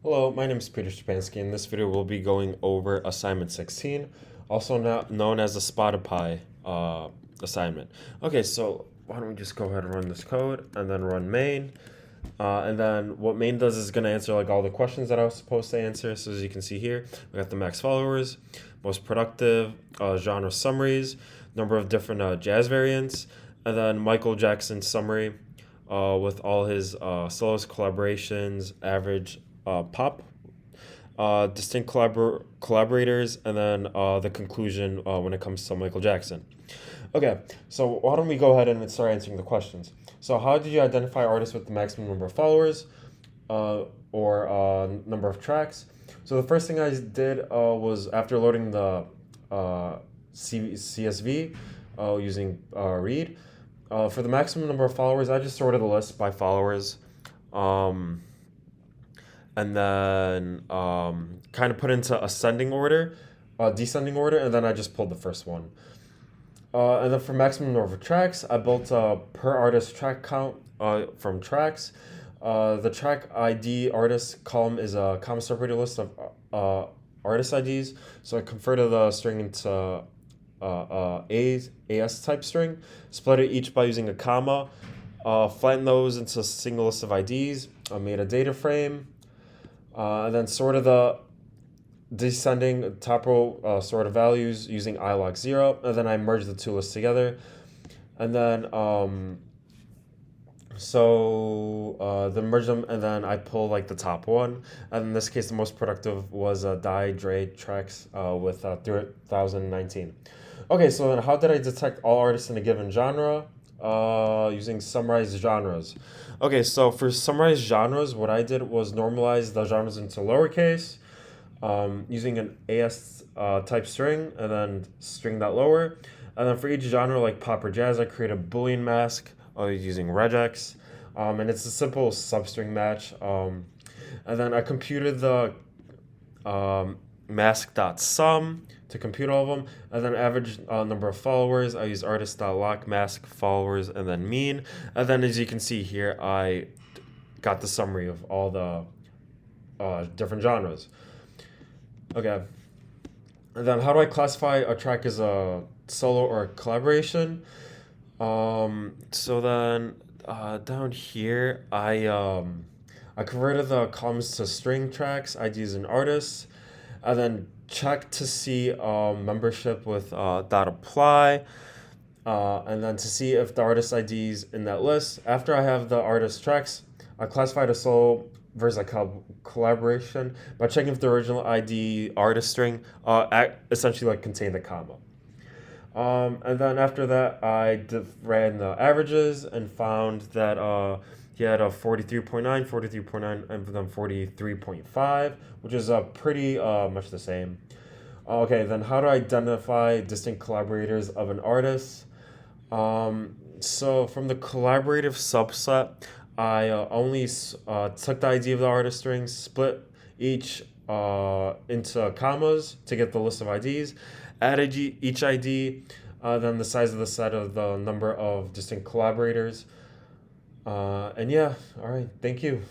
Hello, my name is Peter Strapansky. In this video, we'll be going over assignment 16, also known as the spotted pie assignment. Okay, so why don't we just go ahead and run this code and then run main. And then what main does is going to answer like all the questions that I was supposed to answer. So as you can see here, we got the max followers, most productive, genre summaries, number of different jazz variants, and then Michael Jackson summary with all his solos, collaborations, average pop, distinct collaborators, and then the conclusion when it comes to Michael Jackson. Okay, so why don't we go ahead and start answering the questions. So how did you identify artists with the maximum number of followers or number of tracks? So the first thing I did was after loading the CSV using read, for the maximum number of followers, I just sorted the list by followers. And then kind of put into ascending order, descending order, and then I just pulled the first one. And then for maximum number of tracks, I built a per artist track count from tracks. The track ID artist column is a comma separated list of artist IDs. So I converted the string into AS type string, split it each by using a comma, flatten those into a single list of IDs. I made a data frame, and then sorted the descending top row sort of values using ilog0, and then I merged the two lists together. And then then merge them, and then I pull like the top one. And in this case, the most productive was Die Dre tracks with 2019. Okay, so then how did I detect all artists in a given genre? Using summarized genres. Okay, so for summarized genres, what I did was normalize the genres into lowercase, using an AS type string, and then string that lower. And then for each genre, like pop or jazz, I create a Boolean mask using regex, and it's a simple substring match. And then I computed the mask.sum to compute all of them, and then average number of followers. I use artist.lock mask followers and then mean. And then as you can see here, I got the summary of all the different genres. Okay. And then how do I classify a track as a solo or a collaboration? So then down here, I converted the columns to string tracks, IDs and artists, and then check to see membership with dot apply, and then to see if the artist IDs in that list. After I have the artist tracks, I classified a solo versus a collaboration by checking if the original ID artist string essentially like contained the comma. And then after that, I ran the averages and found that he had a 43.9, 43.9, and then 43.5, which is pretty much the same. Okay, then how to identify distinct collaborators of an artist? So from the collaborative subset, I only took the ID of the artist strings, split each into commas to get the list of IDs, added each ID, then the size of the set of the number of distinct collaborators. And yeah, all right, thank you.